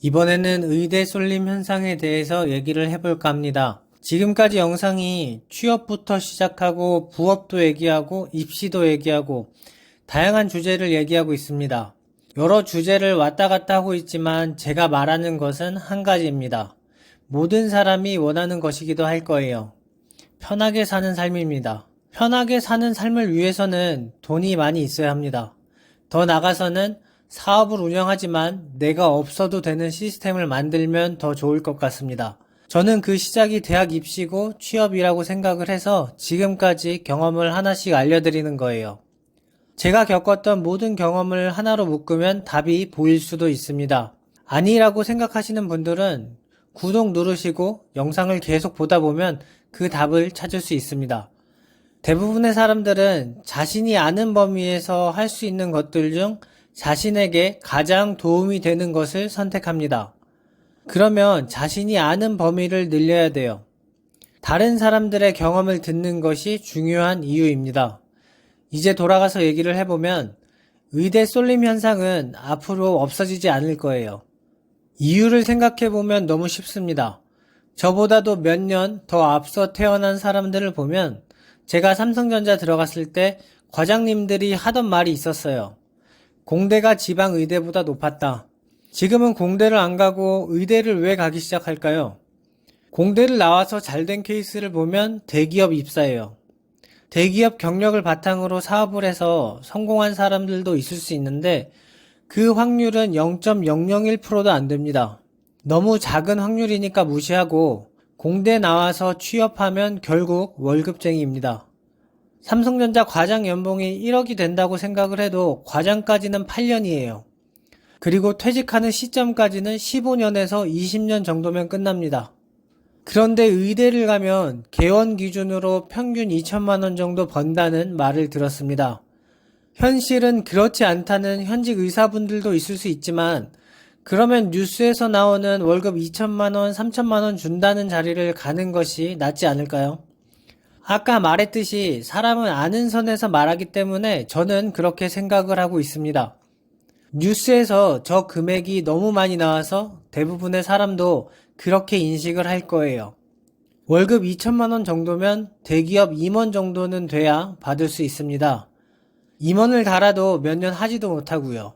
이번에는 의대 쏠림 현상에 대해서 얘기를 해볼까 합니다. 지금까지 영상이 취업부터 시작하고 부업도 얘기하고 입시도 얘기하고 다양한 주제를 얘기하고 있습니다. 여러 주제를 왔다 갔다 하고 있지만 제가 말하는 것은 한 가지입니다. 모든 사람이 원하는 것이기도 할 거예요. 편하게 사는 삶입니다. 편하게 사는 삶을 위해서는 돈이 많이 있어야 합니다. 더 나아가서는 사업을 운영하지만 내가 없어도 되는 시스템을 만들면 더 좋을 것 같습니다. 저는 그 시작이 대학 입시고 취업이라고 생각을 해서 지금까지 경험을 하나씩 알려드리는 거예요. 제가 겪었던 모든 경험을 하나로 묶으면 답이 보일 수도 있습니다. 아니라고 생각하시는 분들은 구독 누르시고 영상을 계속 보다 보면 그 답을 찾을 수 있습니다. 대부분의 사람들은 자신이 아는 범위에서 할 수 있는 것들 중 자신에게 가장 도움이 되는 것을 선택합니다. 그러면 자신이 아는 범위를 늘려야 돼요. 다른 사람들의 경험을 듣는 것이 중요한 이유입니다. 이제 돌아가서 얘기를 해보면 의대 쏠림 현상은 앞으로 없어지지 않을 거예요. 이유를 생각해보면 너무 쉽습니다. 저보다도 몇 년 더 앞서 태어난 사람들을 보면 제가 삼성전자 들어갔을 때 과장님들이 하던 말이 있었어요. 공대가 지방 의대보다 높았다. 지금은 공대를 안 가고 의대를 왜 가기 시작할까요? 공대를 나와서 잘된 케이스를 보면 대기업 입사예요. 대기업 경력을 바탕으로 사업을 해서 성공한 사람들도 있을 수 있는데 그 확률은 0.001%도 안 됩니다. 너무 작은 확률이니까 무시하고 공대 나와서 취업하면 결국 월급쟁이입니다. 삼성전자 과장 연봉이 1억이 된다고 생각을 해도 과장까지는 8년이에요. 그리고 퇴직하는 시점까지는 15년에서 20년 정도면 끝납니다. 그런데 의대를 가면 개원 기준으로 평균 2천만 원 정도 번다는 말을 들었습니다. 현실은 그렇지 않다는 현직 의사분들도 있을 수 있지만 그러면 뉴스에서 나오는 월급 2천만 원, 3천만 원 준다는 자리를 가는 것이 낫지 않을까요? 아까 말했듯이 사람은 아는 선에서 말하기 때문에 저는 그렇게 생각을 하고 있습니다. 뉴스에서 저 금액이 너무 많이 나와서 대부분의 사람도 그렇게 인식을 할 거예요. 월급 2천만 원 정도면 대기업 임원 정도는 돼야 받을 수 있습니다. 임원을 달아도 몇 년 하지도 못하고요.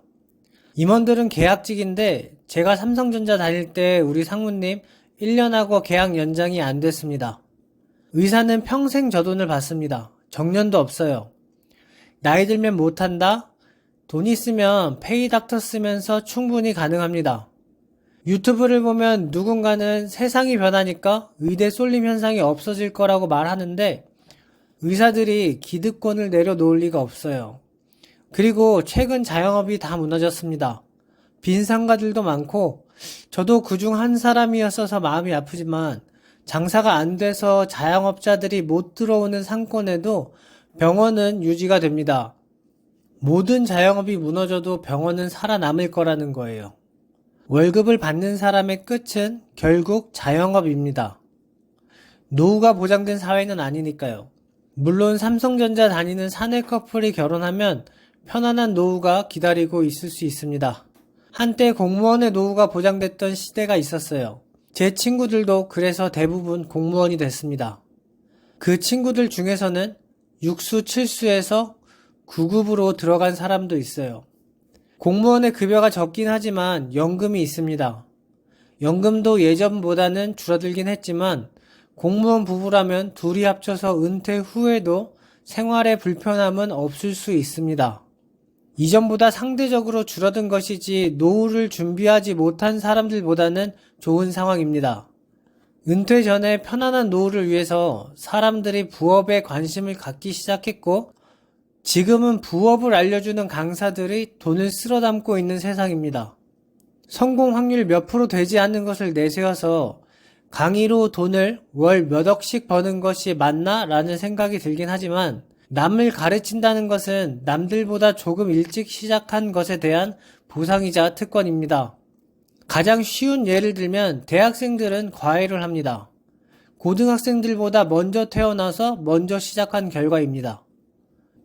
임원들은 계약직인데 제가 삼성전자 다닐 때 우리 상무님 1년하고 계약 연장이 안 됐습니다. 의사는 평생 저 돈을 받습니다. 정년도 없어요. 나이 들면 못한다? 돈 있으면 페이닥터 쓰면서 충분히 가능합니다. 유튜브를 보면 누군가는 세상이 변하니까 의대 쏠림 현상이 없어질 거라고 말하는데 의사들이 기득권을 내려놓을 리가 없어요. 그리고 최근 자영업이 다 무너졌습니다. 빈 상가들도 많고 저도 그중 한 사람이었어서 마음이 아프지만 장사가 안 돼서 자영업자들이 못 들어오는 상권에도 병원은 유지가 됩니다. 모든 자영업이 무너져도 병원은 살아남을 거라는 거예요. 월급을 받는 사람의 끝은 결국 자영업입니다. 노후가 보장된 사회는 아니니까요. 물론 삼성전자 다니는 사내 커플이 결혼하면 편안한 노후가 기다리고 있을 수 있습니다. 한때 공무원의 노후가 보장됐던 시대가 있었어요. 제 친구들도 그래서 대부분 공무원이 됐습니다. 그 친구들 중에서는 6수, 7수에서 9급으로 들어간 사람도 있어요. 공무원의 급여가 적긴 하지만 연금이 있습니다. 연금도 예전보다는 줄어들긴 했지만 공무원 부부라면 둘이 합쳐서 은퇴 후에도 생활에 불편함은 없을 수 있습니다. 이전보다 상대적으로 줄어든 것이지 노후를 준비하지 못한 사람들보다는 좋은 상황입니다. 은퇴 전에 편안한 노후를 위해서 사람들이 부업에 관심을 갖기 시작했고 지금은 부업을 알려주는 강사들이 돈을 쓸어 담고 있는 세상입니다. 성공 확률 몇 프로 되지 않는 것을 내세워서 강의로 돈을 월 몇 억씩 버는 것이 맞나? 라는 생각이 들긴 하지만 남을 가르친다는 것은 남들보다 조금 일찍 시작한 것에 대한 보상이자 특권입니다. 가장 쉬운 예를 들면 대학생들은 과외를 합니다. 고등학생들보다 먼저 태어나서 먼저 시작한 결과입니다.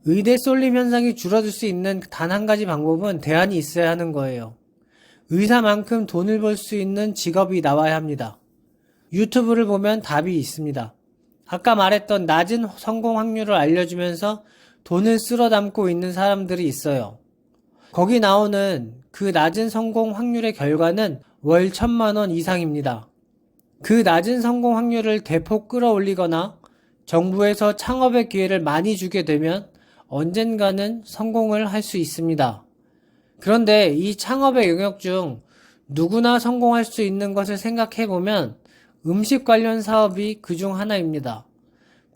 의대 쏠림 현상이 줄어들 수 있는 단 한 가지 방법은 대안이 있어야 하는 거예요. 의사만큼 돈을 벌 수 있는 직업이 나와야 합니다. 유튜브를 보면 답이 있습니다. 아까 말했던 낮은 성공 확률을 알려주면서 돈을 쓸어 담고 있는 사람들이 있어요. 거기 나오는 그 낮은 성공 확률의 결과는 월 1,000만 원 이상입니다. 그 낮은 성공 확률을 대폭 끌어올리거나 정부에서 창업의 기회를 많이 주게 되면 언젠가는 성공을 할 수 있습니다. 그런데 이 창업의 영역 중 누구나 성공할 수 있는 것을 생각해보면 음식 관련 사업이 그 중 하나입니다.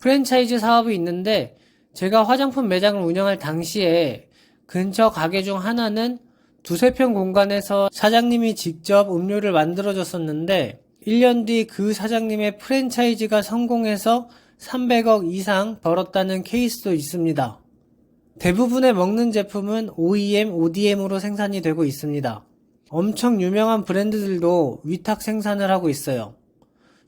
프랜차이즈 사업이 있는데 제가 화장품 매장을 운영할 당시에 근처 가게 중 하나는 두세 평 공간에서 사장님이 직접 음료를 만들어줬었는데 1년 뒤 그 사장님의 프랜차이즈가 성공해서 300억 이상 벌었다는 케이스도 있습니다. 대부분의 먹는 제품은 OEM, ODM으로 생산이 되고 있습니다. 엄청 유명한 브랜드들도 위탁 생산을 하고 있어요.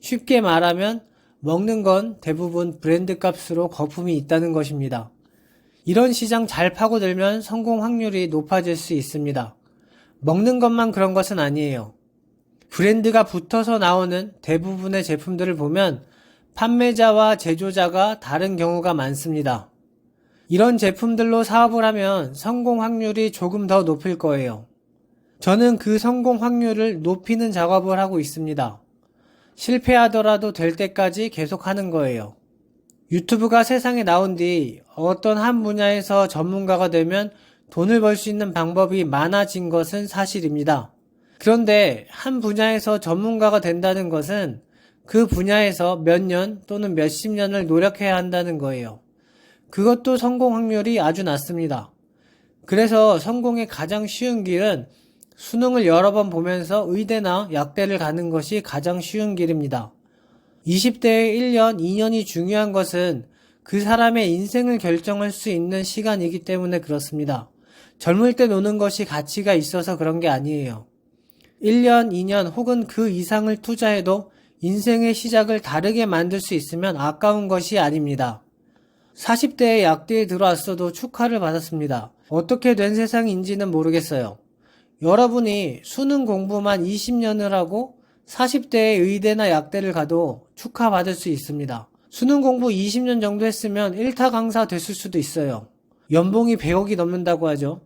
쉽게 말하면 먹는 건 대부분 브랜드 값으로 거품이 있다는 것입니다. 이런 시장 잘 파고들면 성공 확률이 높아질 수 있습니다. 먹는 것만 그런 것은 아니에요. 브랜드가 붙어서 나오는 대부분의 제품들을 보면 판매자와 제조자가 다른 경우가 많습니다. 이런 제품들로 사업을 하면 성공 확률이 조금 더 높을 거예요. 저는 그 성공 확률을 높이는 작업을 하고 있습니다. 실패하더라도 될 때까지 계속 하는 거예요. 유튜브가 세상에 나온 뒤 어떤 한 분야에서 전문가가 되면 돈을 벌 수 있는 방법이 많아진 것은 사실입니다. 그런데 한 분야에서 전문가가 된다는 것은 그 분야에서 몇 년 또는 몇십 년을 노력해야 한다는 거예요. 그것도 성공 확률이 아주 낮습니다. 그래서 성공의 가장 쉬운 길은 수능을 여러 번 보면서 의대나 약대를 가는 것이 가장 쉬운 길입니다. 20대의 1년, 2년이 중요한 것은 그 사람의 인생을 결정할 수 있는 시간이기 때문에 그렇습니다. 젊을 때 노는 것이 가치가 있어서 그런 게 아니에요. 1년, 2년 혹은 그 이상을 투자해도 인생의 시작을 다르게 만들 수 있으면 아까운 것이 아닙니다. 40대에 약대에 들어왔어도 축하를 받았습니다. 어떻게 된 세상인지는 모르겠어요. 여러분이 수능 공부만 20년을 하고 40대에 의대나 약대를 가도 축하받을 수 있습니다. 수능 공부 20년 정도 했으면 1타 강사 됐을 수도 있어요. 연봉이 100억이 넘는다고 하죠.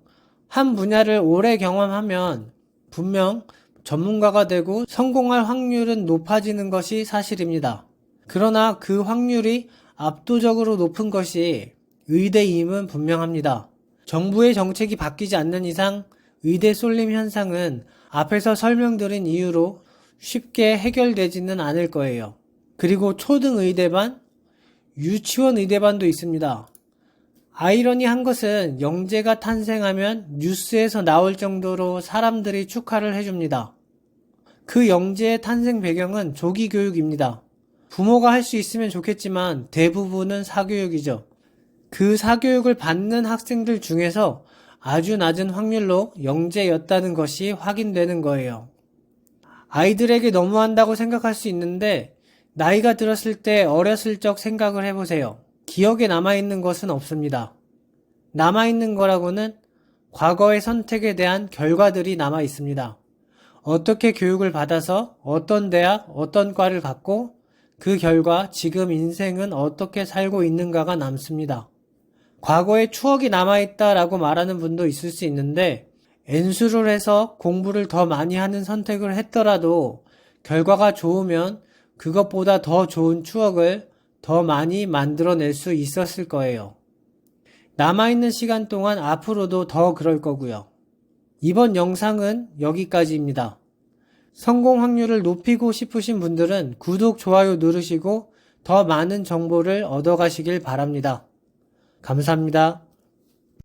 한 분야를 오래 경험하면 분명 전문가가 되고 성공할 확률은 높아지는 것이 사실입니다. 그러나 그 확률이 압도적으로 높은 것이 의대임은 분명합니다. 정부의 정책이 바뀌지 않는 이상 의대 쏠림 현상은 앞에서 설명드린 이유로 쉽게 해결되지는 않을 거예요. 그리고 초등 의대반, 유치원 의대반도 있습니다. 아이러니한 것은 영재가 탄생하면 뉴스에서 나올 정도로 사람들이 축하를 해줍니다. 그 영재의 탄생 배경은 조기 교육입니다. 부모가 할 수 있으면 좋겠지만 대부분은 사교육이죠. 그 사교육을 받는 학생들 중에서 아주 낮은 확률로 영재였다는 것이 확인되는 거예요. 아이들에게 너무한다고 생각할 수 있는데 나이가 들었을 때 어렸을 적 생각을 해보세요. 기억에 남아있는 것은 없습니다. 남아있는 거라고는 과거의 선택에 대한 결과들이 남아있습니다. 어떻게 교육을 받아서 어떤 대학, 어떤 과를 갖고 그 결과 지금 인생은 어떻게 살고 있는가가 남습니다. 과거에 추억이 남아있다라고 말하는 분도 있을 수 있는데 N수를 해서 공부를 더 많이 하는 선택을 했더라도 결과가 좋으면 그것보다 더 좋은 추억을 더 많이 만들어낼 수 있었을 거예요. 남아있는 시간 동안 앞으로도 더 그럴 거고요. 이번 영상은 여기까지입니다. 성공 확률을 높이고 싶으신 분들은 구독, 좋아요 누르시고 더 많은 정보를 얻어가시길 바랍니다. 감사합니다.